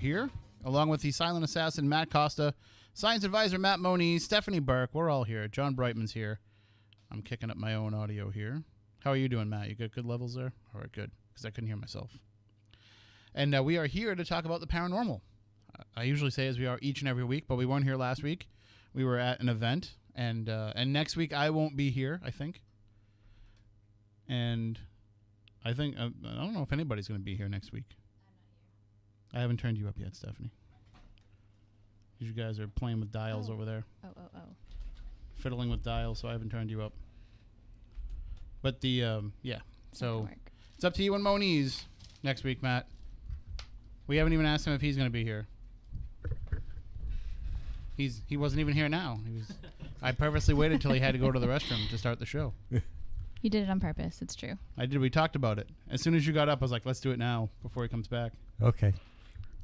here, along with the silent assassin Matt Costa, science advisor Matt Moniz, Stephanie Burke. We're all here. John Brightman's here. I'm kicking up my own audio here. How are you doing, Matt? You got good levels there? All right, good, because I couldn't hear myself. And we are here to talk about the paranormal. I usually say as we are each and every week, but we weren't here last week. We were at an event, and next week I won't be here, I think. And I think, I don't know if anybody's going to be here next week. I haven't turned you up yet, Stephanie. You guys are playing with dials over there. Oh. Fiddling with dials, so I haven't turned you up. But yeah. So it's up to you and Moniz next week, Matt. We haven't even asked him if he's going to be here. He wasn't even here now. I purposely waited till he had to go to the restroom to start the show. You did it on purpose. It's true. I did. We talked about it. As soon as you got up, I was like, let's do it now before he comes back. Okay.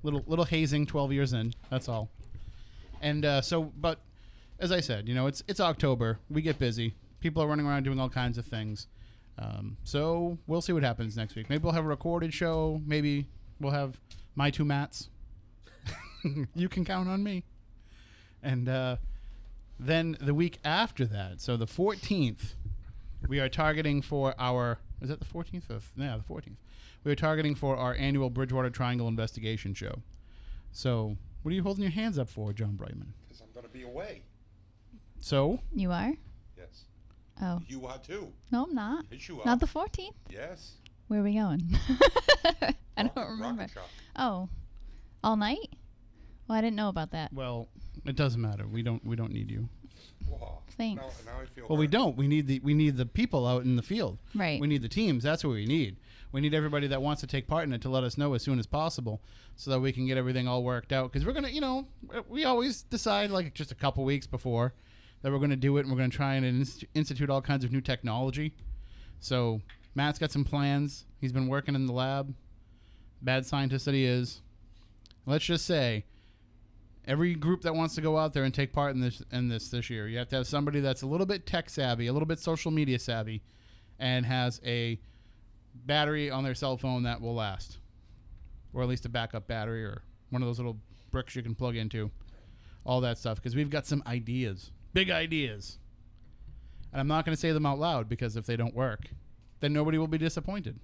Little hazing 12 years in. That's all. And but as I said, it's October. We get busy. People are running around doing all kinds of things. So we'll see what happens next week. Maybe we'll have a recorded show. Maybe we'll have my two Matts. You can count on me. And then the week after that, so the 14th, we are targeting for our... Is that the 14th? Yeah, the 14th. We are targeting for our annual Bridgewater Triangle investigation show. So what are you holding your hands up for, John Brightman? Because I'm going to be away. So? You are? Yes. Oh. You are too. No, I'm not. Yes, you are. Not the 14th? Yes. Where are we going? I don't remember. Rocket shop. Oh. All night? Well, I didn't know about that. Well, it doesn't matter. We don't need you. Whoa. Thanks. Now I feel Well, we hurt. don't. We need the people out in the field. Right. We need the teams. That's what we need. We need everybody that wants to take part in it to let us know as soon as possible so that we can get everything all worked out. Because we're going to, we always decide like just a couple weeks before that we're going to do it, and we're going to try and institute all kinds of new technology. So Matt's got some plans. He's been working in the lab. Bad scientist that he is. Let's just say every group that wants to go out there and take part in this year, you have to have somebody that's a little bit tech savvy, a little bit social media savvy, and has a battery on their cell phone that will last, or at least a backup battery, or one of those little bricks you can plug into, all that stuff, because we've got some ideas, big ideas, and I'm not going to say them out loud, because if they don't work, then nobody will be disappointed.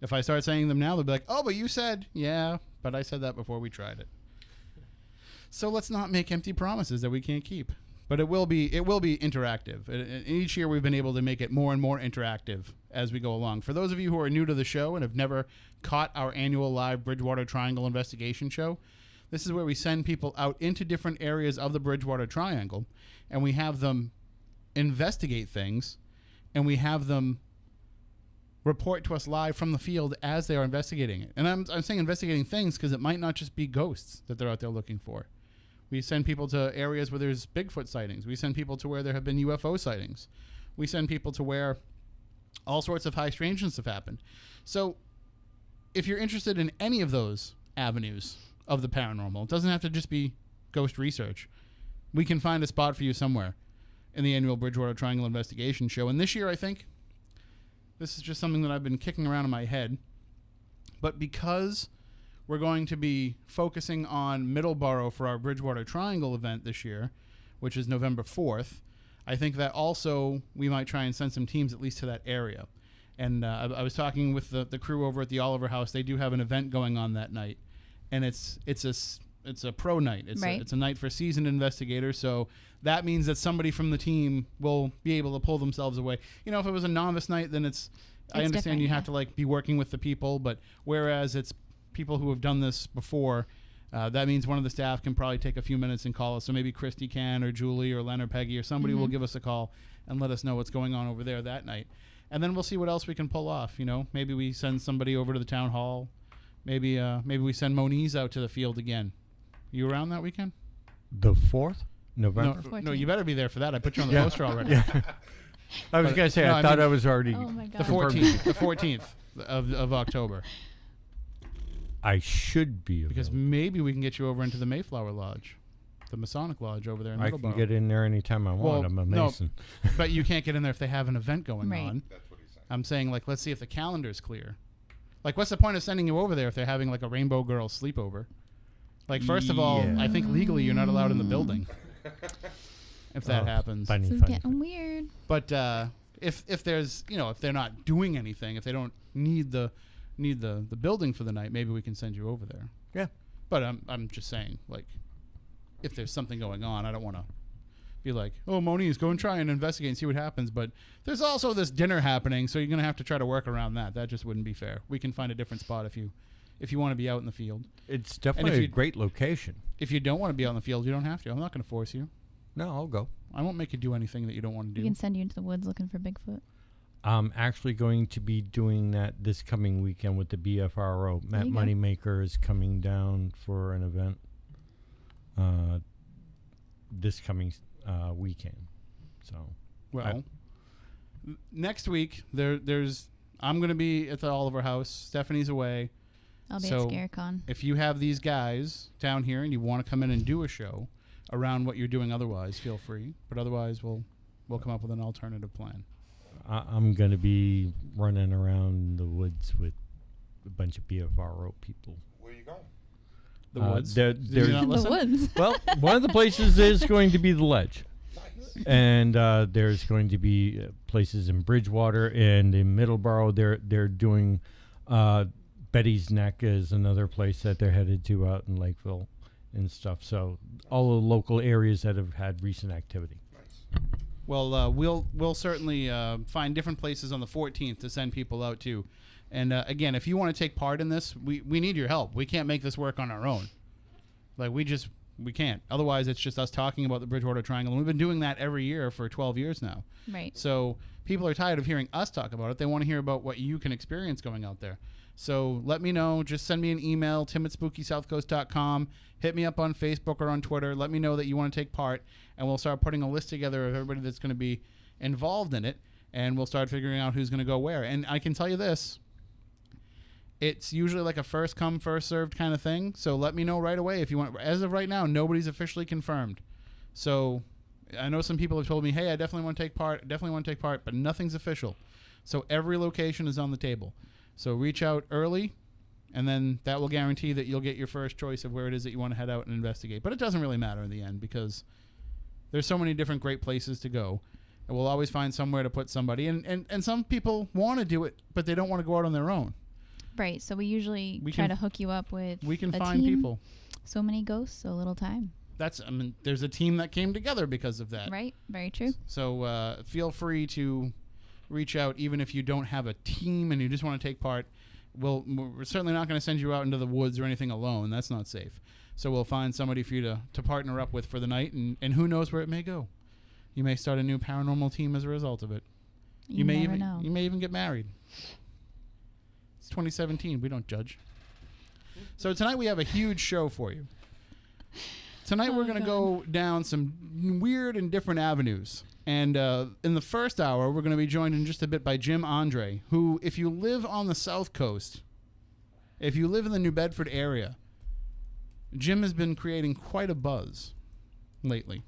If I start saying them now, they'll be like, oh, but you said. Yeah, but I said that before we tried it. So let's not make empty promises that we can't keep. But it will be interactive. Each year we've been able to make it more and more interactive as we go along. For those of you who are new to the show and have never caught our annual live Bridgewater Triangle investigation show, this is where we send people out into different areas of the Bridgewater Triangle, and we have them investigate things, and we have them report to us live from the field as they are investigating it. And I'm saying investigating things because it might not just be ghosts that they're out there looking for. We send people to areas where there's Bigfoot sightings. We send people to where there have been UFO sightings. We send people to where all sorts of high strangeness have happened. So if you're interested in any of those avenues of the paranormal, it doesn't have to just be ghost research. We can find a spot for you somewhere in the annual Bridgewater Triangle investigation show. And this year, I think, this is just something that I've been kicking around in my head. But because we're going to be focusing on Middleborough for our Bridgewater Triangle event this year, which is November 4th, I think that also we might try and send some teams at least to that area. And I was talking with the crew over at the Oliver House. They do have an event going on that night, and it's a pro night. It's a night for seasoned investigators. So that means that somebody from the team will be able to pull themselves away. If it was a novice night, then I understand you have to be working with the people, but whereas it's people who have done this before, that means one of the staff can probably take a few minutes and call us. So maybe Christy can, or Julie, or Len, or Peggy, or somebody will give us a call and let us know what's going on over there that night. And then we'll see what else we can pull off. Maybe we send somebody over to the town hall. Maybe we send Moniz out to the field again. You around that weekend? The 4th? November? No, you better be there for that. I put you on the poster already. Yeah. I was going to say, I thought I was already... Oh my God. The 14th of October. I should be available. Because maybe we can get you over into the Mayflower Lodge, the Masonic Lodge over there in Middleborough. I can get in there anytime I want. I'm a Mason. No, but you can't get in there if they have an event going on. That's what he's saying. I'm saying, like, let's see if the calendar's clear. Like, what's the point of sending you over there if they're having, like, a Rainbow Girls sleepover? Like, first of all, Yeah. I think legally you're not allowed in the building if that happens. Funny, This is funny. getting weird. But if there's, if they're not doing anything, if they don't need the building for the night, maybe we can send you over there. Yeah. But I'm just saying, like, if there's something going on, I don't want to be like, oh, Moniz, go and try and investigate and see what happens. But there's also this dinner happening, so you're going to have to try to work around that. That just wouldn't be fair. We can find a different spot if you want to be out in the field. It's definitely a great location. If you don't want to be out in the field, you don't have to. I'm not going to force you. No, I'll go. I won't make you do anything that you don't want to We do. can send you into the woods looking for Bigfoot. I'm actually going to be doing that this coming weekend with the BFRO. Matt you go. Moneymaker is coming down for an event this coming weekend. So, Well, next week there's I'm going to be at the Oliver House. Stephanie's away. I'll be So- at ScareCon. If you have these guys down here and you want to come in and do a show around what you're doing otherwise, feel free. But otherwise, we'll come up with an alternative plan. I'm going to be running around the woods with a bunch of BFRO people. Where you going? The woods. There- Did you there's- not In the listen? woods. Well, one of the places is going to be the Ledge. Nice. And there's going to be places in Bridgewater and in Middleborough. They're doing Betty's Neck is another place that they're headed to out in Lakeville and stuff. So all the local areas that have had recent activity. Nice. Well, we'll certainly find different places on the 14th to send people out to. And again, if you want to take part in this, we need your help. We can't make this work on our own. Like, we can't. Otherwise, it's just us talking about the Bridgewater Triangle. And we've been doing that every year for 12 years now. Right. So people are tired of hearing us talk about it. They want to hear about what you can experience going out there. So let me know. Just send me an email, tim@spookysouthcoast.com. Hit me up on Facebook or on Twitter. Let me know that you want to take part, and we'll start putting a list together of everybody that's going to be involved in it, and we'll start figuring out who's going to go where. And I can tell you this. It's usually like a first come, first served kind of thing. So let me know right away if you want. As of right now, nobody's officially confirmed. So I know some people have told me, hey, I definitely want to take part, but nothing's official. So every location is on the table. So reach out early, and then that will guarantee that you'll get your first choice of where it is that you want to head out and investigate. But it doesn't really matter in the end because there's so many different great places to go. And we'll always find somewhere to put somebody. And some people want to do it, but they don't want to go out on their own. Right. So we usually We try can- to hook you up with We can a find team. people. So many ghosts, so little time. There's a team that came together because of that. Right. Very true. So feel free to reach out, even if you don't have a team and you just want to take part. We're certainly not going to send you out into the woods or anything alone. That's not safe. So we'll find somebody for you to partner up with for the night, and who knows where it may go. You may start a new paranormal team as a result of it. You may never even know. you may even get married. It's 2017. We don't judge. So tonight we have a huge show for you. Tonight we're going to go down some weird and different avenues. And in the first hour, we're going to be joined in just a bit by Jim Andre, who, if you live on the South Coast, if you live in the New Bedford area, Jim has been creating quite a buzz lately.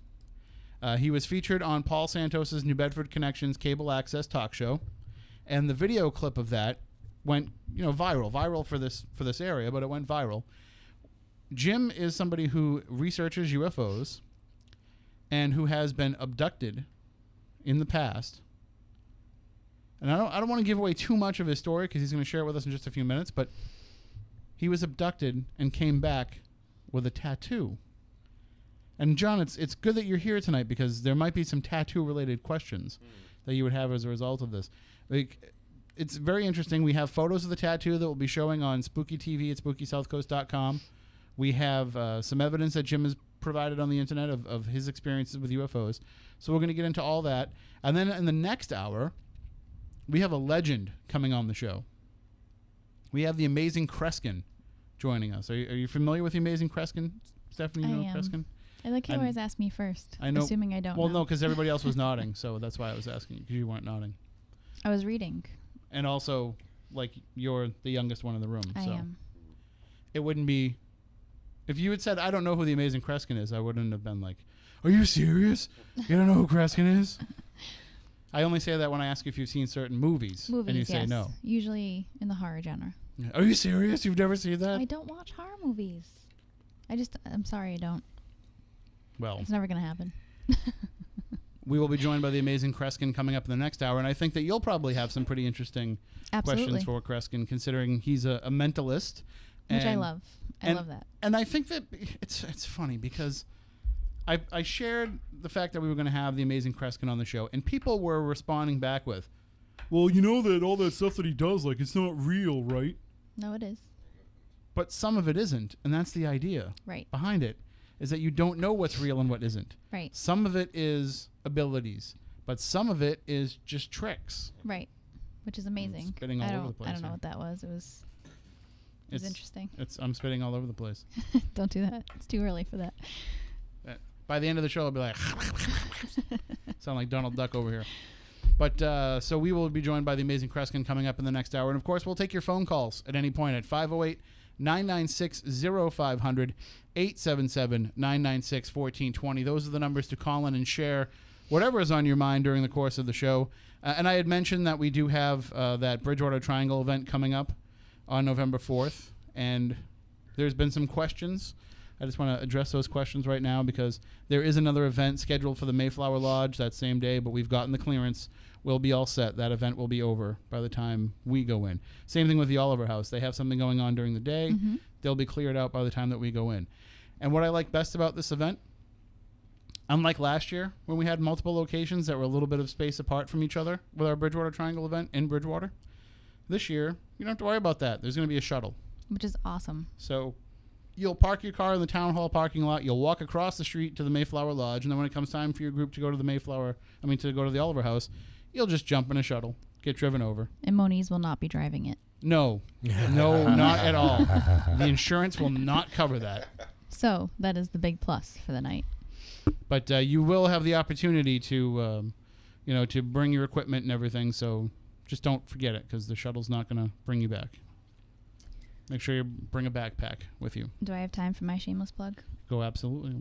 He was featured on Paul Santos's New Bedford Connections cable access talk show, and the video clip of that went, viral for this area, but it went viral. Jim is somebody who researches UFOs and who has been abducted in the past. And I don't want to give away too much of his story because he's going to share it with us in just a few minutes, but he was abducted and came back with a tattoo. And John, it's good that you're here tonight because there might be some tattoo-related questions that you would have as a result of this. It's very interesting. We have photos of the tattoo that will be showing on Spooky TV at SpookySouthCoast.com. We have some evidence that Jim has provided on the internet of his experiences with UFOs. So we're going to get into all that. And then in the next hour, we have a legend coming on the show. We have the amazing Kreskin joining us. Are you familiar with the amazing Kreskin? Stephanie, you know I am. Kreskin? I like you I'm- always ask me first, I know. assuming I don't Well, know. no, because everybody else was nodding, so that's why I was asking you, because you weren't nodding. I was reading. And also, like, you're the youngest one in the room. I so am. It wouldn't be... If you had said, I don't know who the amazing Kreskin is, I wouldn't have been like, are you serious? You don't know who Kreskin is? I only say that when I ask if you've seen certain movies. Movies, And you say yes. no. Usually in the horror genre. Are you serious? You've never seen that? I don't watch horror movies. I'm sorry I don't. Well, It's never going to happen. we will be joined by the amazing Kreskin coming up in the next hour, and I think that you'll probably have some pretty interesting Absolutely. questions for Kreskin, considering he's a mentalist. Which I and- love. I love that. And I think that it's funny because I shared the fact that we were going to have the amazing Kreskin on the show, and people were responding back with, well, you know that all that stuff that he does, like, it's not real, right? No, it is. But some of it isn't, and that's the idea Right. behind it, is that you don't know what's real and what isn't. Right. Some of it is abilities, but some of it is just tricks. Right. Which is amazing. spitting all over the place I don't know here. what that was. It was interesting. I'm spitting all over the place. Don't do that. It's too early for that. By the end of the show, I'll be like, sound like Donald Duck over here. But so we will be joined by the amazing Kreskin coming up in the next hour. And, of course, we'll take your phone calls at any point at 508-996-0500, 877-996-1420. Those are the numbers to call in and share whatever is on your mind during the course of the show. And I had mentioned that we do have that Bridgewater Triangle event coming up on November 4th. And there's been some questions. I just want to address those questions right now because there is another event scheduled for the Mayflower Lodge that same day, but we've gotten the clearance. We'll be all set. That event will be over by the time we go in. Same thing with the Oliver House. They have something going on during the day. Mm-hmm. They'll be cleared out by the time that we go in. And what I like best about this event, unlike last year when we had multiple locations that were a little bit of space apart from each other with our Bridgewater Triangle event in Bridgewater, this year you don't have to worry about that. There's going to be a shuttle. Which is awesome. So you'll park your car in the town hall parking lot. You'll walk across the street to the Mayflower Lodge, and then when it comes time for your group to go to the to go to the Oliver House, you'll just jump in a shuttle, get driven over. And Moniz will not be driving it. No, not at all. The insurance will not cover that. So that is the big plus for the night. But you will have the opportunity to, to bring your equipment and everything. So just don't forget it because the shuttle's not going to bring you back. Make sure you bring a backpack with you. Do I have time for my shameless plug? Go absolutely.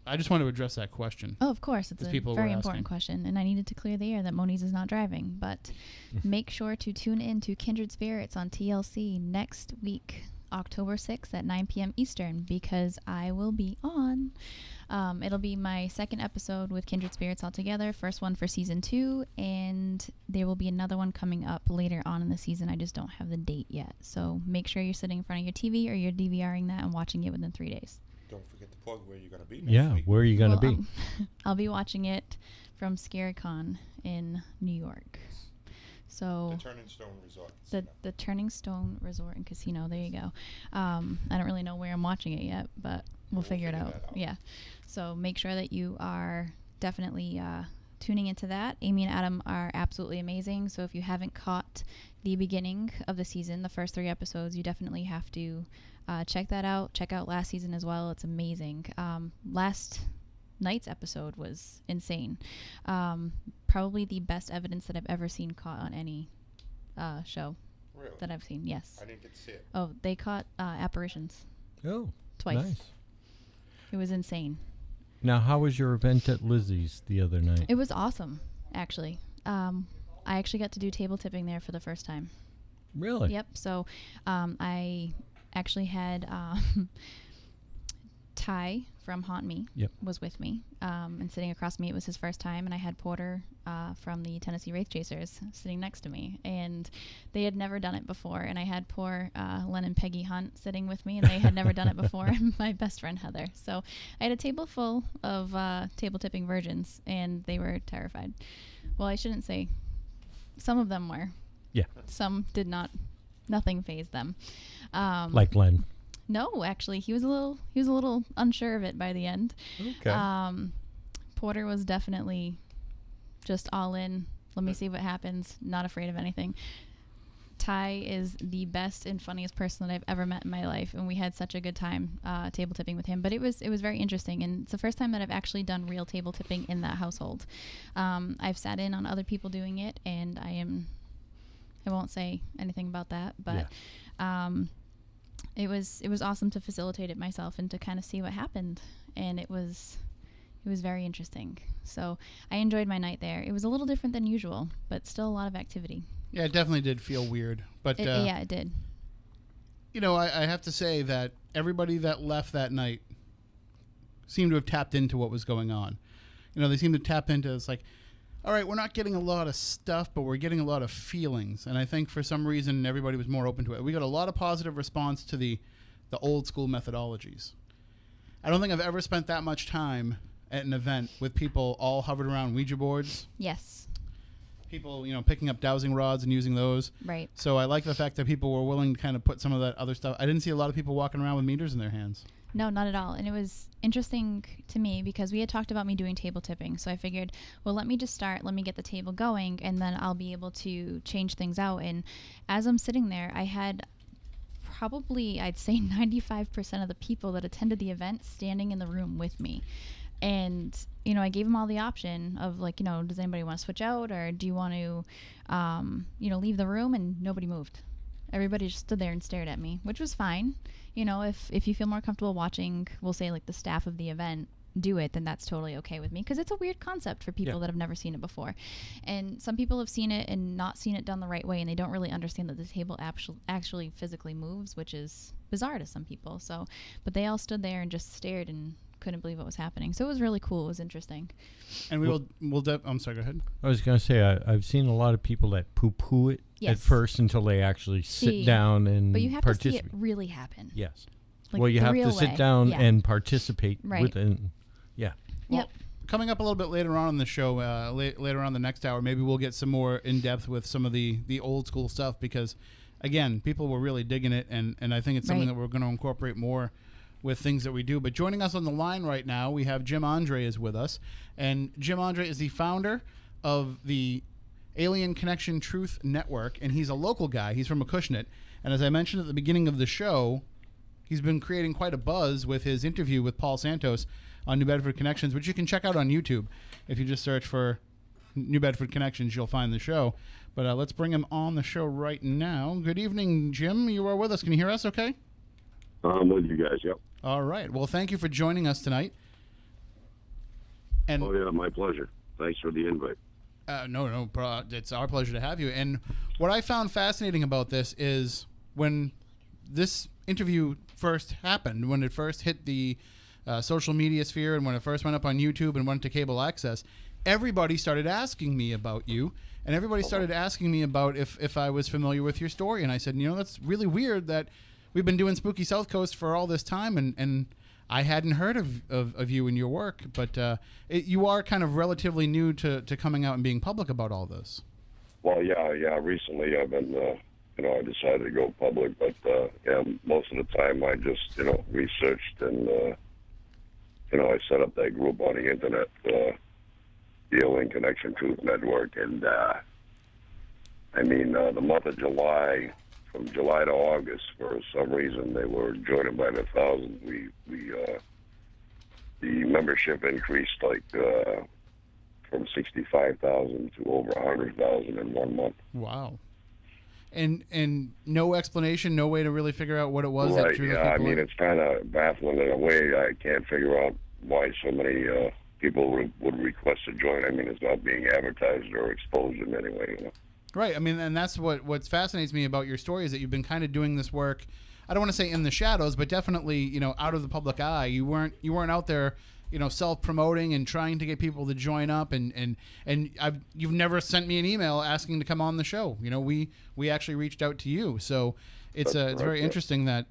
I just want to address that question. Oh, of course. It's a people very were important asking. question. And I needed to clear the air that Moniz is not driving. But make sure to tune in to Kindred Spirits on TLC next week, October 6th at 9 p.m. Eastern, because I will be on. It'll be my second episode with Kindred Spirits altogether, first one for season 2, and there will be another one coming up later on in the season. I just don't have the date yet. So make sure you're sitting in front of your TV or you're DVRing that and watching it within 3 days. Don't forget to plug where you're going to be next week. Where are you going to be? I'll be watching it from ScareCon in New York. So The Turning Stone Resort. the Turning Stone Resort and Casino. There you go. I don't really know where I'm watching it yet, but we'll figure it out. that out. Yeah. So make sure that you are definitely tuning into that. Amy and Adam are absolutely amazing. So if you haven't caught the beginning of the season, the first 3 episodes, you definitely have to check that out. Check out last season as well. It's amazing. Last night's episode was insane. Probably the best evidence that I've ever seen caught on any show Really? that I've seen. Yes. I didn't get to see it. Oh, they caught apparitions Oh, twice. nice. It was insane. Now, how was your event at Lizzie's the other night? It was awesome, actually. I actually got to do table tipping there for the first time. Really? Yep. So I actually had Ty from Haunt Me was with me, and sitting across from me, it was his first time, and I had Porter from the Tennessee Wraith Chasers sitting next to me, and they had never done it before, and I had poor Len and Peggy Hunt sitting with me, and they had never done it before, and my best friend Heather. So I had a table full of table tipping virgins, and they were terrified. Well, I shouldn't say. Some of them were. Yeah. Some did not. Nothing fazed them. Like Len. No, actually, he was a little unsure of it by the end. Okay. Porter was definitely just all in. Let me see what happens. Not afraid of anything. Ty is the best and funniest person that I've ever met in my life, and we had such a good time table tipping with him. But it was very interesting, and it's the first time that I've actually done real table tipping in that household. I've sat in on other people doing it, and I won't say anything about that, but it was awesome to facilitate it myself and to kind of see what happened, and it was very interesting. So I enjoyed my night there. It was a little different than usual, but still a lot of activity. Yeah, it definitely did feel weird. But It did. I have to say that everybody that left that night seem to have tapped into what was going on. You know, they seem to tap into, it's like, all right, we're not getting a lot of stuff, but we're getting a lot of feelings. And I think for some reason everybody was more open to it. We got a lot of positive response to the old school methodologies. I don't think I've ever spent that much time at an event with people all hovered around Ouija boards. Yes. People, you know, picking up dowsing rods and using those. Right. So I like the fact that people were willing to kind of put some of that other stuff. I didn't see a lot of people walking around with meters in their hands. No, not at all. And it was interesting to me because we had talked about me doing table tipping. So I figured, well, let me just start. Let me get the table going, and then I'll be able to change things out. And as I'm sitting there, I had probably, I'd say 95% of the people that attended the event standing in the room with me. And, you know, I gave them all the option of, like, you know, does anybody want to switch out, or do you want to, you know, leave the room? And nobody moved. Everybody just stood there and stared at me, which was fine. You know, if you feel more comfortable watching, we'll say, like, the staff of the event do it, then that's totally okay with me, because it's a weird concept for people that have never seen it before. And some people have seen it and not seen it done the right way, and they don't really understand that the table actually physically moves, which is bizarre to some people. So, but they all stood there and just stared and couldn't believe what was happening. So it was really cool. It was interesting. And I'm sorry, go ahead. I was going to say, I've seen a lot of people that poo-poo it at first until they actually sit down and But you have participate. to see it really happen. Yes. Like, well, you have to sit down and participate with it. Yeah. Well, coming up a little bit later on in the show, later on the next hour, maybe we'll get some more in depth with some of the old school stuff, because, again, people were really digging it, and I think it's something that we're going to incorporate more with things that we do. But joining us on the line right now, we have Jim Andre is with us, and Jim Andre is the founder of the Alien Connection Truth Network, and he's a local guy. He's from Acushnet, and as I mentioned at the beginning of the show, he's been creating quite a buzz with his interview with Paul Santos on New Bedford Connections, which you can check out on YouTube. If you just search for New Bedford Connections, you'll find the show. But let's bring him on the show right now. Good evening, Jim. You are with us. Can you hear us okay? I'm with you guys, yep. All right. Well, thank you for joining us tonight. And oh, yeah, my pleasure. Thanks for the invite. No, it's our pleasure to have you. And what I found fascinating about this is when this interview first happened, when it first hit the social media sphere, and when it first went up on YouTube and went to cable access, everybody started asking me about you, and everybody started asking me about if I was familiar with your story. And I said, you know, that's really weird that we've been doing Spooky South Coast for all this time, and I hadn't heard of you and your work, but you are kind of relatively new to coming out and being public about all this. Well, yeah. Recently I've been, I decided to go public, but most of the time I just, researched and, I set up that group on the internet, the Alien Connection Truth Network, and the month of July, from July to August, for some reason they were joining by the thousands. The membership increased from 65,000 to over 100,000 in 1 month. Wow. And no explanation, no way to really figure out what it was. Right, yeah, it's kind of baffling in a way. I can't figure out why so many people would request to join. It's not being advertised or exposed in any way, Right. And that's what fascinates me about your story, is that you've been kind of doing this work, I don't want to say in the shadows, but definitely, out of the public eye. You weren't out there, self-promoting and trying to get people to join up, and you've never sent me an email asking to come on the show. We actually reached out to you. So it's very interesting that,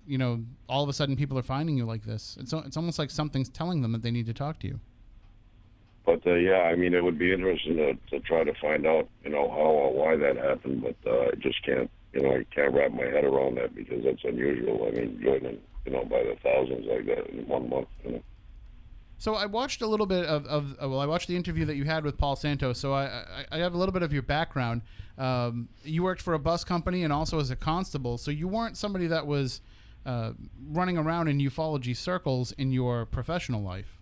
all of a sudden people are finding you like this. It's almost like something's telling them that they need to talk to you. But it would be interesting to try to find out, how or why that happened. But I just can't, I can't wrap my head around that, because that's unusual. Joining, by the thousands like that in 1 month. So I watched a little bit I watched the interview that you had with Paul Santos. So I have a little bit of your background. You worked for a bus company and also as a constable. So you weren't somebody that was running around in ufology circles in your professional life.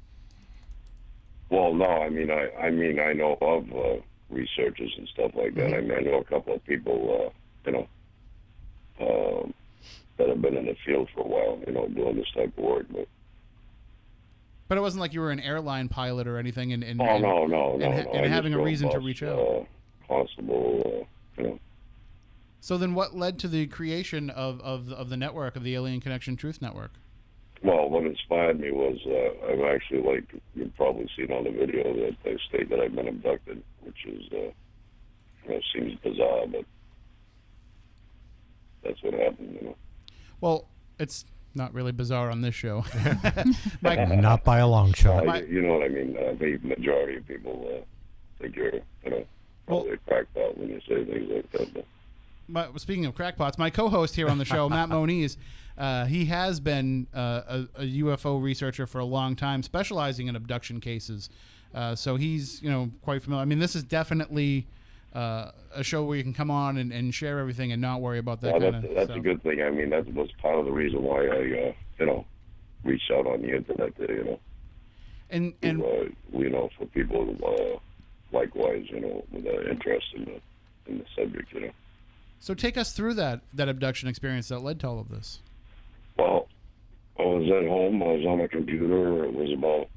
Well, no, I know of researchers and stuff like that. Mm-hmm. I know a couple of people, that have been in the field for a while, doing this type of work. But it wasn't like you were an airline pilot or anything, and no. And having a reason to reach out. Constable, So then what led to the creation of the network, of the Alien Connection Truth Network? Well, what inspired me was I've actually, like, you've probably seen on the video that they state that I've been abducted, which is, seems bizarre, but that's what happened. Well, it's not really bizarre on this show. Not by a long shot. You know what I mean? The majority of people think you're, probably a crackpot when you say things like that. But. Speaking of crackpots, my co-host here on the show, Matt Moniz, he has been a UFO researcher for a long time, specializing in abduction cases. So he's, quite familiar. I mean, this is definitely a show where you can come on and share everything and not worry about that kind of stuff. That's a good thing. I mean, that was part of the reason why I, reached out on the internet there, And for people likewise, with interest in the subject, So take us through that abduction experience that led to all of this. Well, I was at home. I was on my computer. It was about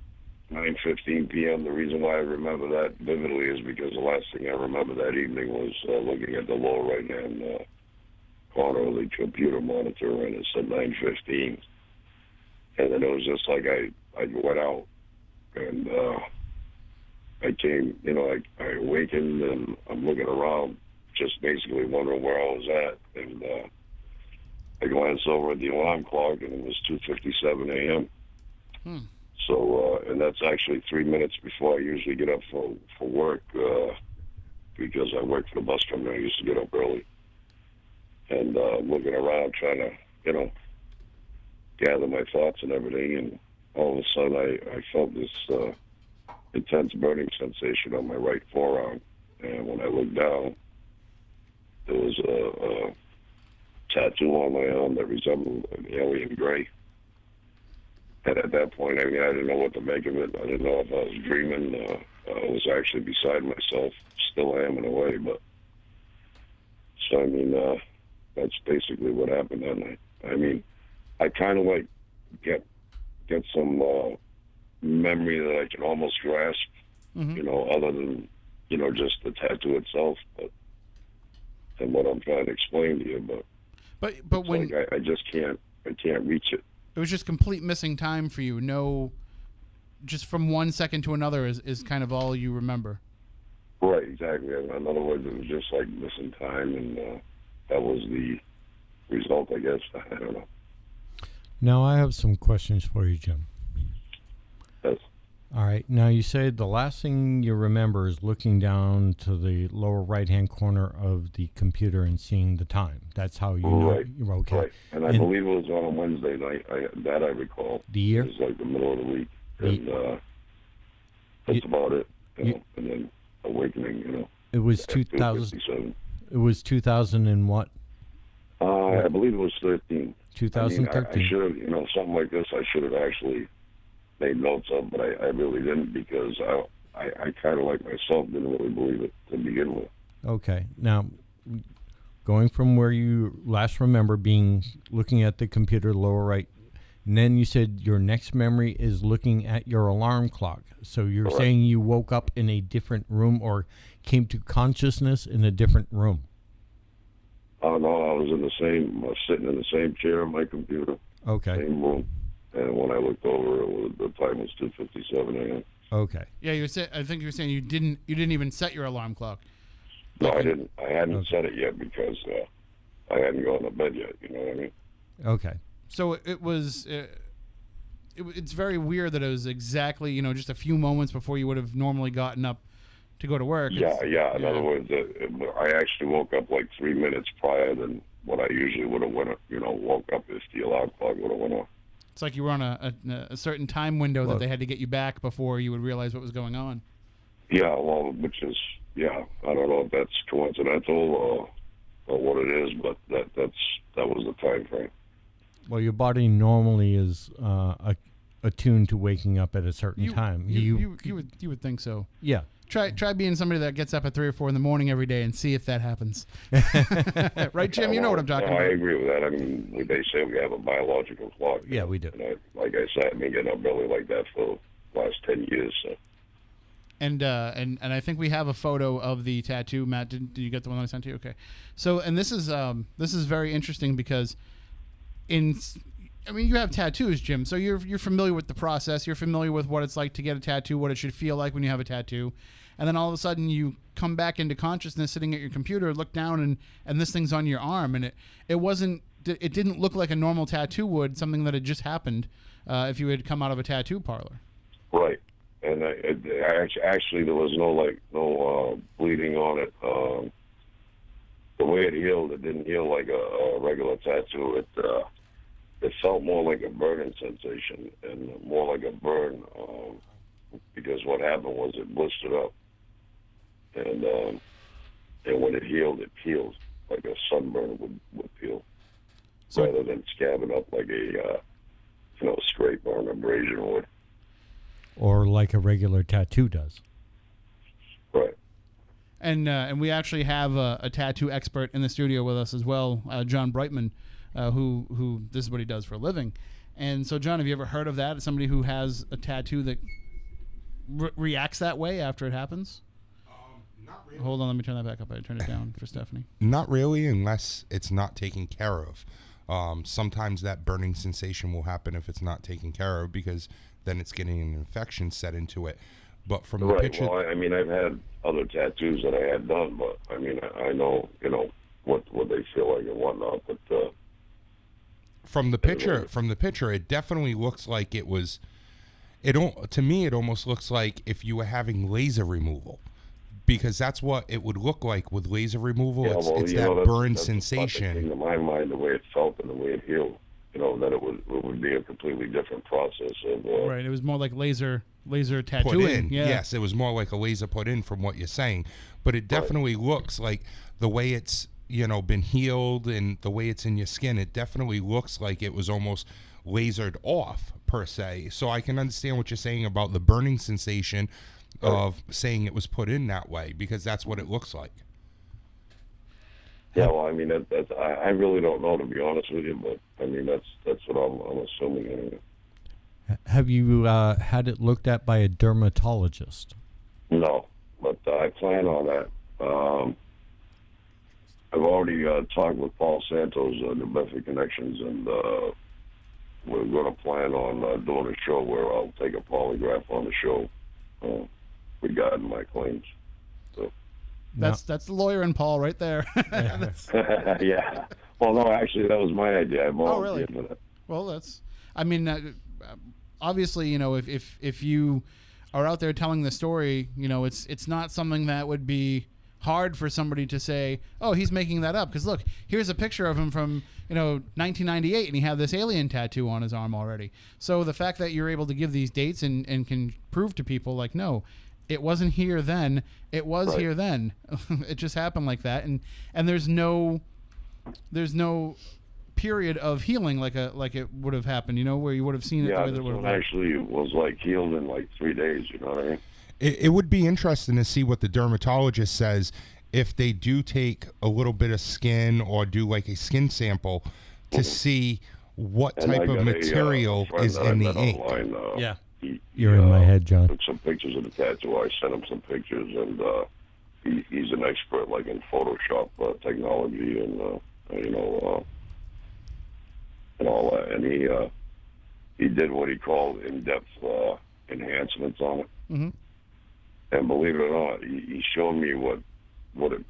9:15 p.m. The reason why I remember that vividly is because the last thing I remember that evening was looking at the lower right-hand corner of the computer monitor, and it said 9:15. And then it was just like I went out, and I came, I awakened, and I'm looking around, just basically wondering where I was at, and I glanced over at the alarm clock, and it was 2:57 a.m. So, and that's actually 3 minutes before I usually get up for work, because I work for the bus company. I used to get up early, and looking around, trying to, gather my thoughts and everything, and all of a sudden I felt this intense burning sensation on my right forearm, and when I looked down, there was a tattoo on my arm that resembled an alien gray. And at that point, I didn't know what to make of it. I didn't know if I was dreaming. I was actually beside myself. Still am in a way, but so that's basically what happened that night. I kind of like get some memory that I can almost grasp, other than just the tattoo itself, but. And what I'm trying to explain to you, but when like I just can't reach it. It was just complete missing time for you. No, just from 1 second to another is kind of all you remember. Right, exactly. In other words, it was just like missing time, and that was the result, I guess. I don't know. Now I have some questions for you, Jim. Yes. All right. Now, you said the last thing you remember is looking down to the lower right-hand corner of the computer and seeing the time. That's how you know you're okay. Right. And I believe it was on a Wednesday night. I recall. The year? It was like the middle of the week. And that's about it. And then awakening, It was 2000. It was 2000 and what? I believe it was 13. 2013. I should have, something like this, I should have actually made notes of, but I really didn't, because I kind of like myself didn't really believe it to begin with. Okay. Now, going from where you last remember looking at the computer lower right, and then you said your next memory is looking at your alarm clock. So you're Correct. saying you woke up in a different room or came to consciousness in a different room? No, I was sitting in the same chair on my computer. Okay. Same room. And when I looked over, the time was 2:57 a.m. Okay. Yeah, I think you were saying you didn't even set your alarm clock. No, I didn't. I hadn't set it yet because I hadn't gone to bed yet. You know what I mean? Okay. So it was. It's very weird that it was exactly just a few moments before you would have normally gotten up to go to work. Yeah. In other words, I actually woke up like 3 minutes prior than what I usually would have woke up if the alarm clock would have went off. It's like you were on a certain time window that they had to get you back before you would realize what was going on. Yeah, well, which is, I don't know if that's coincidental or what it is, but that was the time frame. Well, your body normally is attuned to waking up at a certain time. You would think so. Yeah. Try being somebody that gets up at 3 or 4 in the morning every day and see if that happens. Right, Jim? You know what I'm talking about. I agree with that. They say we have a biological clock. Yeah, we do. And like I said, I've been getting up early like that for the last 10 years. So. And I think we have a photo of the tattoo. Matt, did you get the one I sent to you? Okay. So, and this is very interesting because I mean, you have tattoos, Jim, so you're familiar with the process. You're familiar with what it's like to get a tattoo, what it should feel like when you have a tattoo. And then all of a sudden you come back into consciousness sitting at your computer, look down, and this thing's on your arm. And it didn't look like a normal tattoo would, something that had just happened if you had come out of a tattoo parlor. Right. And actually there was no bleeding on it. The way it healed, it didn't heal like a regular tattoo. It felt more like a burning sensation and more like a burn, because what happened was it blistered up, and when it healed like a sunburn would peel, So rather than scabbing up like a scrape or an abrasion would. Or like a regular tattoo does. Right. And we actually have a tattoo expert in the studio with us as well, John Brightman, who this is what he does for a living. And so, John, have you ever heard of that? Somebody who has a tattoo that reacts that way after it happens? Not really. Hold on, let me turn that back up. I turned it down for Stephanie. Not really, unless it's not taken care of. Sometimes that burning sensation will happen if it's not taken care of, because then it's getting an infection set into it. But from the picture, well, I mean, I've had other tattoos that I had done, but I mean, I know, what they feel like and whatnot. But from the picture, it definitely looks like it was. To me, it almost looks like if you were having laser removal, because that's what it would look like with laser removal. Yeah, it's that burn sensation. In my mind, the way it felt and the way it healed, that it would be a completely different process of. Right, it was more like laser tattooing. Put in. Yeah. Yes, it was more like a laser put in from what you're saying, but it definitely looks like the way it's been healed and the way it's in your skin. It definitely looks like it was almost lasered off per se. So I can understand what you're saying about the burning sensation of saying it was put in that way, because that's what it looks like. Yeah, well, I mean, I really don't know, to be honest with you, but I mean, that's what I'm assuming anyway. Have you had it looked at by a dermatologist? No, but I plan on that. I've already talked with Paul Santos, New Bedford Connections, and we're going to plan on doing a show where I'll take a polygraph on the show regarding my claims. So. That's the lawyer in Paul right there. Yeah. Well, no, actually, that was my idea. I volunteered for that. Well, I mean, obviously, if you are out there telling the story, it's not something that would be hard for somebody to say, oh, he's making that up. Because look, here's a picture of him from 1998, and he had this alien tattoo on his arm already. So the fact that you're able to give these dates and can prove to people, like, no, it wasn't here then, it was here then. It just happened like that, and there's no period of healing like it would have happened, where you would have seen it the way that it would have. Actually was like healed in like 3 days. You know what I mean? It would be interesting to see what the dermatologist says if they do take a little bit of skin or do like a skin sample to see what type of material is in the ink. Yeah. You're in my head, John. Took some pictures of the tattoo. I sent him some pictures, and he's an expert, like in Photoshop technology and and all that. And he did what he called in-depth enhancements on it. Mm-hmm. And believe it or not, he showed me what it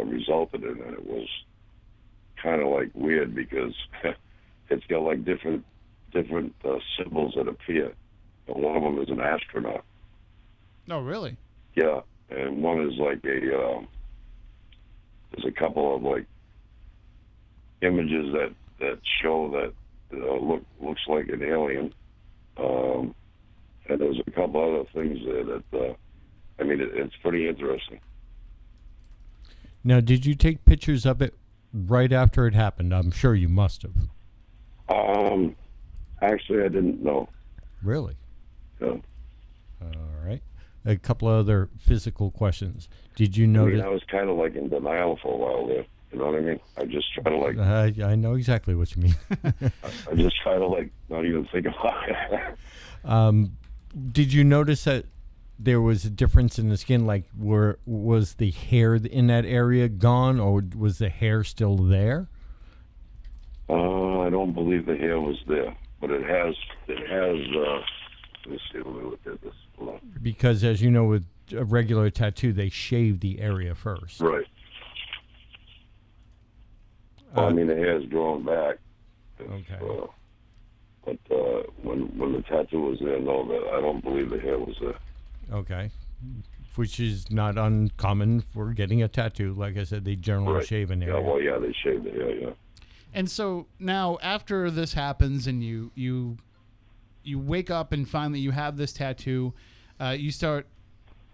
resulted in, and it was kind of like weird because it's got like different symbols that appear. And one of them is an astronaut. Oh, really? Yeah, and one is like there's a couple of like images that show that looks like an alien. And there's a couple other things there that, it's pretty interesting. Now, did you take pictures of it right after it happened? I'm sure you must have. Actually, I didn't know. Really? Yeah. All right. A couple of other physical questions. Did you notice? I was kind of like in denial for a while there. You know what I mean? I just try to like. I know exactly what you mean. I just try to like not even think about it. Did you notice that there was a difference in the skin? Like, was the hair in that area gone, or was the hair still there? I don't believe the hair was there, but it has. Let me see. Let me look at this. Hold on. Because, as you know, with a regular tattoo, they shave the area first. Right. I mean, the hair's growing back. Okay. But when the tattoo was there, no, I don't believe the hair was there. Okay. Which is not uncommon for getting a tattoo. Like I said, they generally shave an area. Yeah, well, yeah, they shave the hair, yeah. And so now, after this happens, and you wake up and find that you have this tattoo, you start.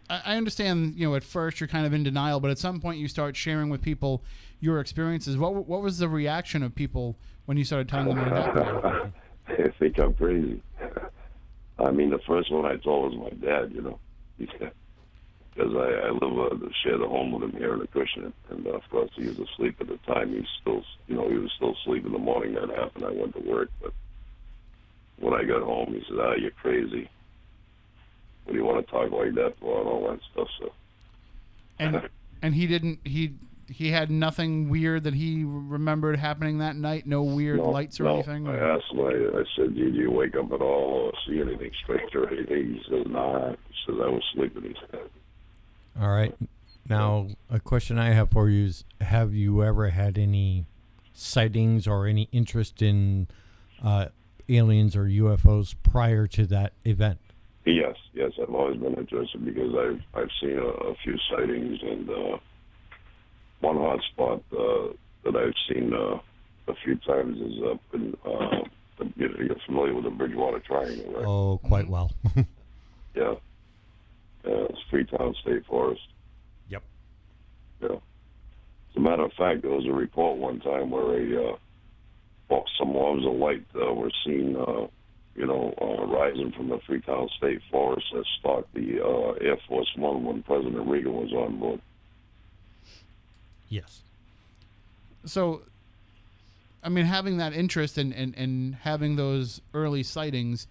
I understand, at first you're kind of in denial, but at some point you start sharing with people your experiences. What was the reaction of people when you started telling them what happened? They think I'm crazy. I mean, the first one I told was my dad, because I live share the home with him here in Acushnet, and of course he was asleep at the time. He was still asleep in the morning that happened. I went to work, but when I got home, he said, "You're crazy. What do you want to talk like that for?" and all that stuff. So, and he didn't. He had nothing weird that he remembered happening that night. No weird lights or anything. I asked him. I said, "Did you wake up at all or see anything strange or anything?" He said, "Nah." He said, "I was sleeping." He said. All right. Now, a question I have for you is: have you ever had any sightings or any interest in aliens or UFOs prior to that event? Yes. I've always been interested because I've seen a few sightings, and one hot spot that I've seen a few times is up in you're familiar with the Bridgewater Triangle, right? Oh, quite well. Yeah. It's Freetown State Forest. Yep. Yeah. As a matter of fact, there was a report one time where some arms of light were seen, rising from the Freetown State Forest that stalked the Air Force One when President Reagan was on board. Yes. So, I mean, having that interest and having those early sightings,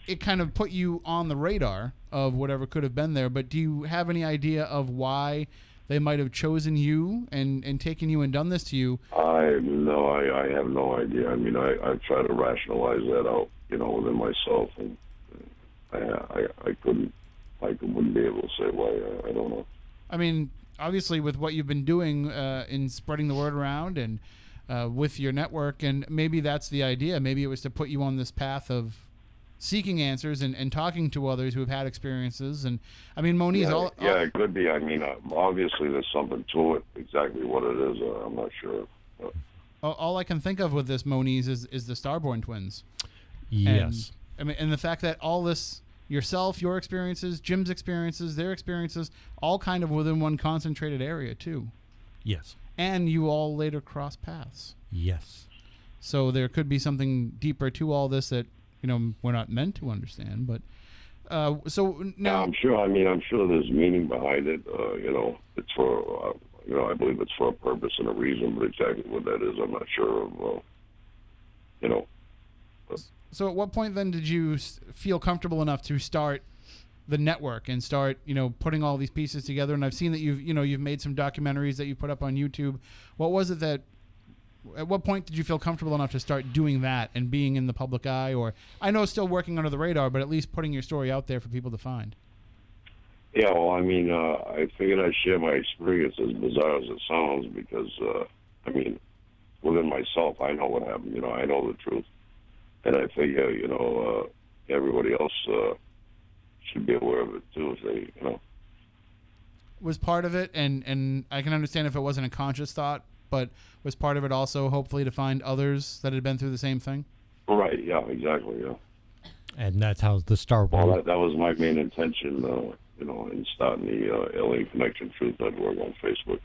it kind of put you on the radar of whatever could have been there. But do you have any idea of why they might have chosen you and taken you and done this to you? I have no idea. I mean, I try to rationalize that out, within myself, and I wouldn't be able to say why. I don't know. I mean, obviously, with what you've been doing in spreading the word around and with your network, and maybe that's the idea. Maybe it was to put you on this path of seeking answers and talking to others who have had experiences. And I mean, Moniz, it could be. I mean, obviously there's something to it. Exactly what it is, I'm not sure. All I can think of with this, Moniz, is the Starborn twins. Yes. And the fact that all this, yourself, your experiences, Jim's experiences, their experiences, all kind of within one concentrated area too. Yes. And you all later cross paths. Yes. So there could be something deeper to all this that we're not meant to understand. But so now, I'm sure. I mean, I'm sure there's meaning behind it. It's for I believe it's for a purpose and a reason, but exactly what that is, I'm not sure of. So at what point then did you feel comfortable enough to start the network and start, putting all these pieces together? And I've seen that you've made some documentaries that you put up on YouTube. What was it that, at what point did you feel comfortable enough to start doing that and being in the public eye? Or I know still working under the radar, but at least putting your story out there for people to find. Yeah, well, I mean, I figured I'd share my experience, as bizarre as it sounds, because, within myself, I know what happened. I know the truth. And I figure, everybody else should be aware of it, too, if they, Was part of it, and I can understand if it wasn't a conscious thought, but was part of it also hopefully to find others that had been through the same thing? Right, yeah, exactly, yeah. And that's how the Starborn... Well, that was my main intention, in starting the Alien Connection Truth Network on Facebook.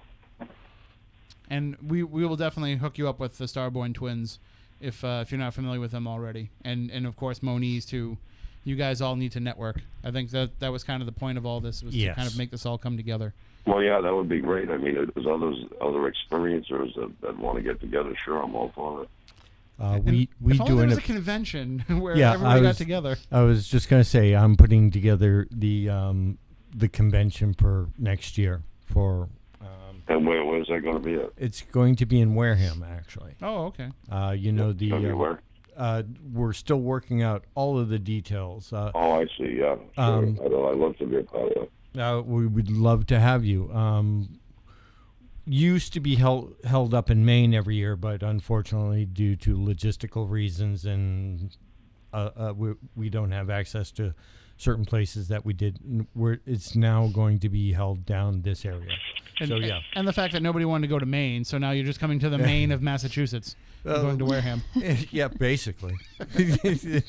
And we will definitely hook you up with the Starborn twins if you're not familiar with them already. And of course, Moniz, too. You guys all need to network. I think that was kind of the point of all this, was to kind of make this all come together. Well, yeah, that would be great. I mean, if there's other experiencers that want to get together, sure, I'm all for it. We if only do there was a convention where everybody got together. I was just going to say, I'm putting together the convention for next year for And where's that going to be at? It's going to be in Wareham, actually. Oh, okay. You know, Where? we're still working out all of the details. Oh, I see. Yeah, sure. I'd love to be a part of that. We would love to have you. Used to be held up in Maine every year, but unfortunately, due to logistical reasons, and we don't have access to certain places that we did. It's now going to be held down this area. And, so yeah, and the fact that nobody wanted to go to Maine, so now you're just coming to the Maine of Massachusetts, going to Wareham. Yeah, basically,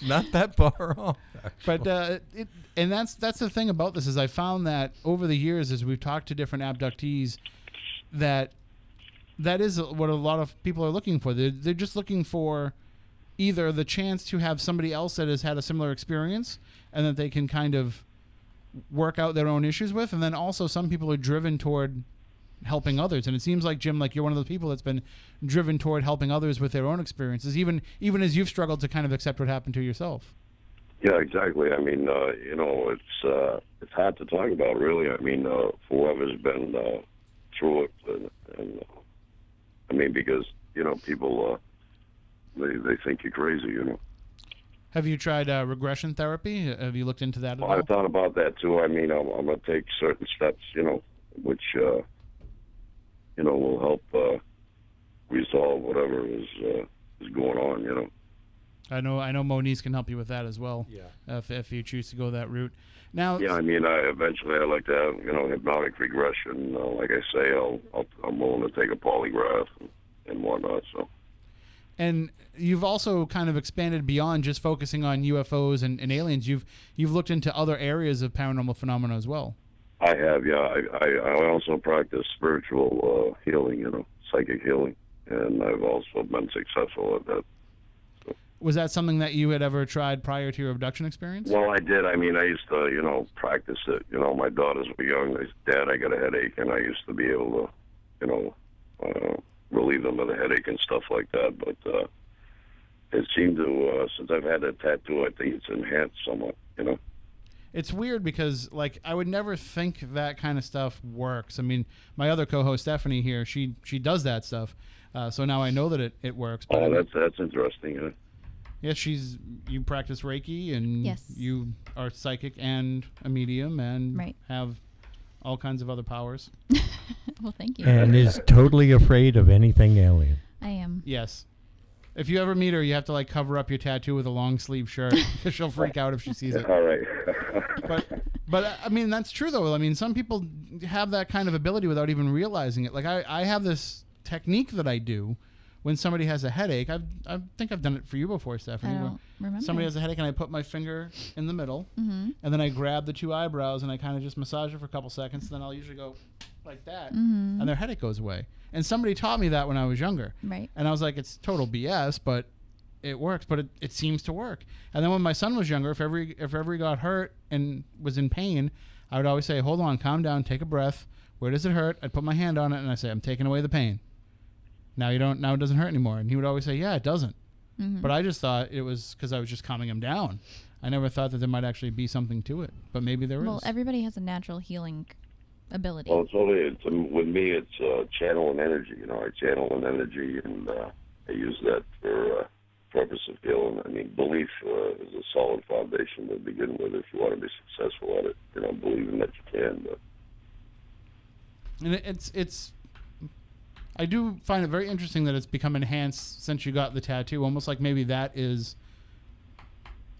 not that far off. Actually. But and that's the thing about this is I found that over the years as we've talked to different abductees, that is what a lot of people are looking for. They're just looking for either the chance to have somebody else that has had a similar experience and that they can kind of work out their own issues with, and then also some people are driven toward helping others. And it seems like, Jim, like you're one of those people that's been driven toward helping others with their own experiences, even as you've struggled to kind of accept what happened to yourself. Yeah, exactly. I mean, it's hard to talk about, really. I mean, for whoever's been through it, and I mean, because people they think you're crazy, Have you tried regression therapy? Have you looked into that at all? I thought about that too. I mean, I'm going to take certain steps, which will help resolve whatever is going on, I know Moniz can help you with that as well. Yeah. If you choose to go that route. Now. Yeah, I mean, eventually I'd like to have hypnotic regression. Like I say, I'm willing to take a polygraph and whatnot. So. And you've also kind of expanded beyond just focusing on UFOs and aliens. You've looked into other areas of paranormal phenomena as well. I have, yeah. I also practice spiritual healing, psychic healing, and I've also been successful at that. So. Was that something that you had ever tried prior to your abduction experience? Well, I did. I mean, I used to, practice it. My daughters were young. They said, Dad, I got a headache, and I used to be able to, relieve them of the headache and stuff like that. But it seemed to, since I've had that tattoo, I think it's enhanced somewhat, It's weird because, like, I would never think that kind of stuff works. I mean, my other co-host, Stephanie, here, she does that stuff. So now I know that it works. But that's interesting, huh? Yeah, you practice Reiki, and yes. You are psychic and a medium and right. have all kinds of other powers. Well, thank you. And is totally afraid of anything alien. I am. Yes. If you ever meet her, you have to like cover up your tattoo with a long sleeve shirt because she'll freak out if she sees it. All right. but I mean, that's true though. I mean, some people have that kind of ability without even realizing it. Like I have this technique that I do when somebody has a headache. I think I've done it for you before, Stephanie. I don't remember. Somebody has a headache and I put my finger in the middle, and then I grab the two eyebrows and I kind of just massage it for a couple seconds. Then I'll usually go like that, and their headache goes away. And somebody taught me that when I was younger. Right. And I was like, it's total BS, but it works. But it seems to work. And then when my son was younger, if ever he got hurt and was in pain, I would always say, hold on, calm down, take a breath. Where does it hurt? I'd put my hand on it and I say, I'm taking away the pain. Now it doesn't hurt anymore. And he would always say, yeah, it doesn't. But I just thought it was because I was just calming him down. I never thought that there might actually be something to it. But maybe there is. Well, everybody has a natural healing ability. Well, with me, it's channeling energy. I channel an energy, and I use that for purpose of healing. I mean, belief is a solid foundation to begin with if you want to be successful at it. Believing that you can. But. And it's. I do find it very interesting that it's become enhanced since you got the tattoo. Almost like maybe that is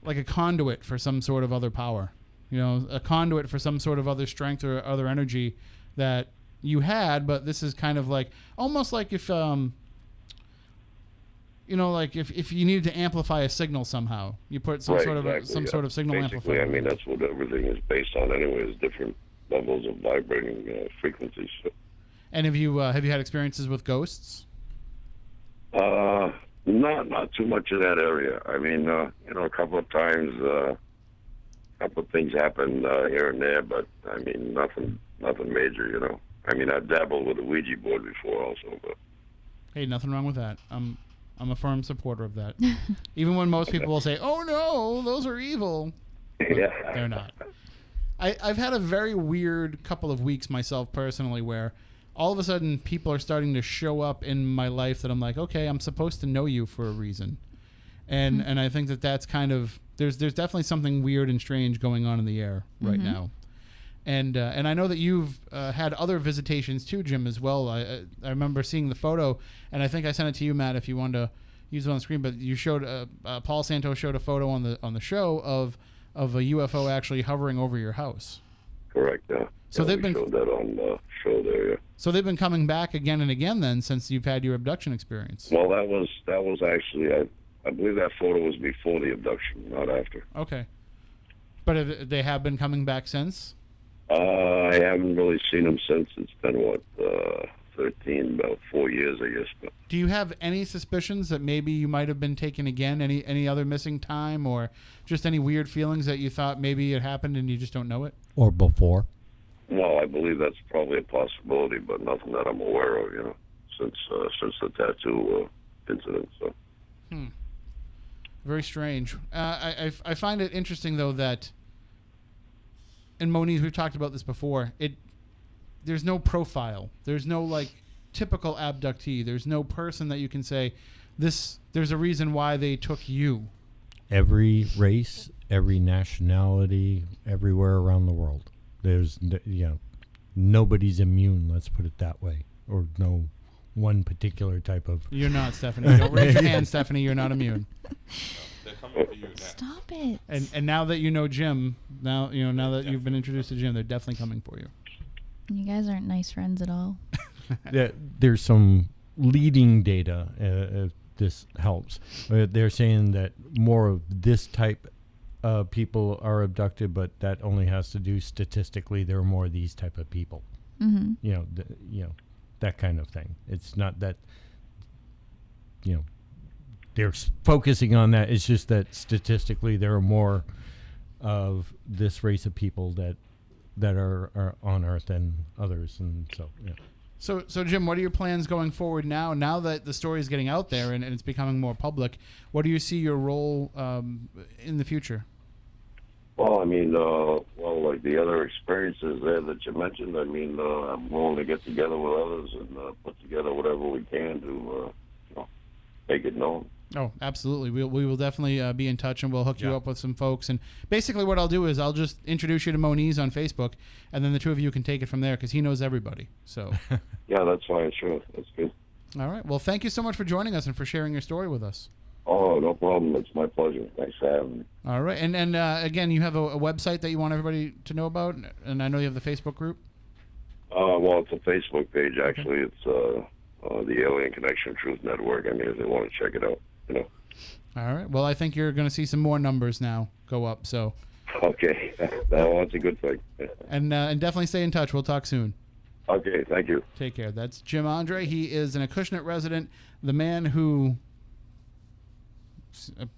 like a conduit for some sort of other power. A conduit for some sort of other strength or other energy that you had, but this is kind of like almost like if like if you needed to amplify a signal somehow, you put some sort of sort of signal Basically, amplifier. I mean, that's what everything is based on anyway, is different levels of vibrating frequencies. So. And have you had experiences with ghosts? Not too much in that area. I mean, a couple of times, a couple of things happen here and there, but I mean, nothing major. I mean, I've dabbled with a Ouija board before, also. But hey, nothing wrong with that. I'm a firm supporter of that. Even when most people will say, "Oh no, those are evil," yeah, they're not. I've had a very weird couple of weeks myself personally, where all of a sudden people are starting to show up in my life that I'm like, okay, I'm supposed to know you for a reason. And I think that that's kind of, there's definitely something weird and strange going on in the air right now. And I know that you've had other visitations too, Jim, as well. I remember seeing the photo, and I think I sent it to you, Matt, if you wanted to use it on the screen. But you showed Paul Santos showed a photo on the show of a UFO actually hovering over your house. Correct. Yeah. So yeah, they've we been showed that on the show there. Yeah. So they've been coming back again and again then since you've had your abduction experience. Well, that was actually I believe that photo was before the abduction, not after. Okay. But they have been coming back since? I haven't really seen them since. It's been, about 4 years, I guess. But do you have any suspicions that maybe you might have been taken again? Any other missing time, or just any weird feelings that you thought maybe it happened and you just don't know it? Or before? No, I believe that's probably a possibility, but nothing that I'm aware of, since the tattoo incident. So. Very strange. I find it interesting, though, that in Moniz, we've talked about this before, there's no profile. There's no, typical abductee. There's no person that you can say, there's a reason why they took you. Every race, every nationality, everywhere around the world. There's, nobody's immune, let's put it that way. Or no one particular type of... You're not, Stephanie. Don't raise your hand, Stephanie. You're not immune. They're coming for you now. Stop it. And now that you know Jim, now that you've been introduced to Jim, they're definitely coming for you. You guys aren't nice friends at all. There's some leading data, if this helps. They're saying that more of this type of people are abducted, but that only has to do statistically. There are more of these type of people. That kind of thing. It's not that, they're focusing on that. It's just that statistically there are more of this race of people that are on Earth than others. And so, yeah. So Jim, what are your plans going forward now? Now that the story is getting out there and it's becoming more public, what do you see your role in the future? Well, like the other experiences there that you mentioned, I'm willing to get together with others and put together whatever we can to, make it known. Oh, absolutely. We will definitely be in touch, and we'll hook you up with some folks. And basically what I'll do is I'll just introduce you to Moniz on Facebook, and then the two of you can take it from there because he knows everybody. So. Yeah, that's fine. Sure. That's good. All right. Well, thank you so much for joining us and for sharing your story with us. Oh, no problem. It's my pleasure. Thanks for having me. All right. And again, you have a website that you want everybody to know about, and I know you have the Facebook group. Well, it's a Facebook page, actually. Okay. It's the Alien Connection Truth Network. If they want to check it out, All right. Well, I think you're going to see some more numbers now go up. So. Okay. That's a good thing. And definitely stay in touch. We'll talk soon. Okay. Thank you. Take care. That's Jim Andre. He is an Acushnet resident, the man who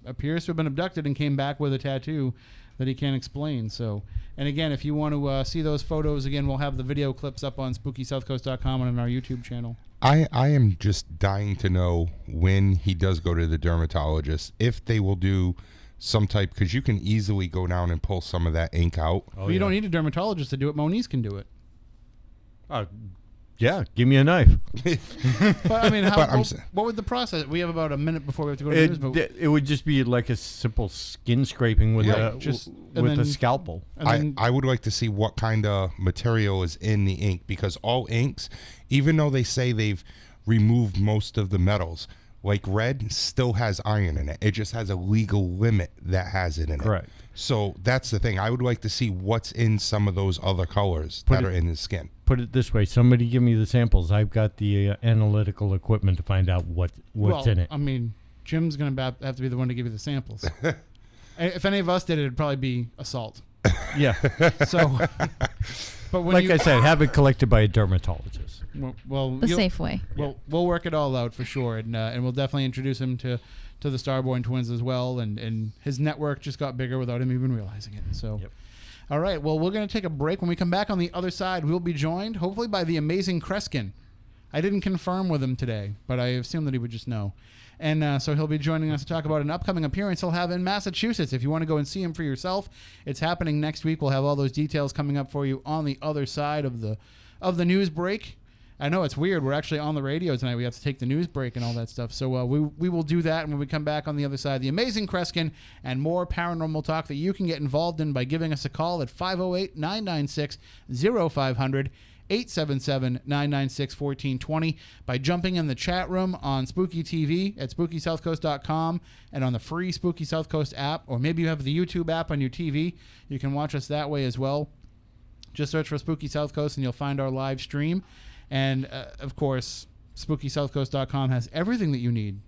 appears to have been abducted and came back with a tattoo that he can't explain. So, and again, if you want to see those photos, again, we'll have the video clips up on SpookySouthCoast.com and on our YouTube channel. I am just dying to know when he does go to the dermatologist, if they will do some type, because you can easily go down and pull some of that ink out. Well, you don't need a dermatologist to do it. Moniz can do it. Yeah, give me a knife. But what would the process? We have about a minute before we have to go to the news. But it would just be like a simple skin scraping with a scalpel. I would like to see what kind of material is in the ink, because all inks, even though they say they've removed most of the metals, like red still has iron in it. It just has a legal limit that has it in it. Correct. So that's the thing. I would like to see what's in some of those other colors that are in the skin. Put it this way. Somebody give me the samples. I've got the analytical equipment to find out what's in it. Jim's going to have to be the one to give you the samples. If any of us did it, it'd probably be assault. Yeah. So, but when I said, have it collected by a dermatologist. Well, the safe way. We'll work it all out for sure, and we'll definitely introduce him to the Starborn twins as well, and his network just got bigger without him even realizing it. So, All right, well, we're going to take a break. When we come back on the other side, we'll be joined hopefully by the amazing Kreskin. I didn't confirm with him today, but I assumed that he would just know. And so he'll be joining us to talk about an upcoming appearance he'll have in Massachusetts. If you want to go and see him for yourself, it's happening next week. We'll have all those details coming up for you on the other side of the news break. I know it's weird. We're actually on the radio tonight. We have to take the news break and all that stuff. So we will do that. And when we come back on the other side, the amazing Kreskin and more paranormal talk that you can get involved in by giving us a call at 508-996-0500, 877-996-1420, by jumping in the chat room on Spooky TV at SpookySouthCoast.com and on the free Spooky South Coast app, or maybe you have the YouTube app on your TV. You can watch us that way as well. Just search for Spooky South Coast and you'll find our live stream. And, of course, SpookySouthCoast.com has everything that you need.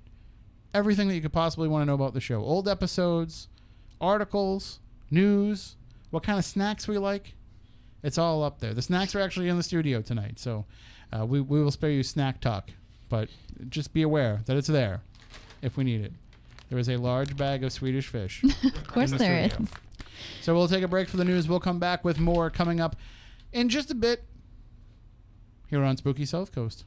Everything that you could possibly want to know about the show. Old episodes, articles, news, what kind of snacks we like. It's all up there. The snacks are actually in the studio tonight, so we will spare you snack talk. But just be aware that it's there if we need it. There is a large bag of Swedish fish. Of course there is. So we'll take a break for the news. We'll come back with more coming up in just a bit here on Spooky South Coast.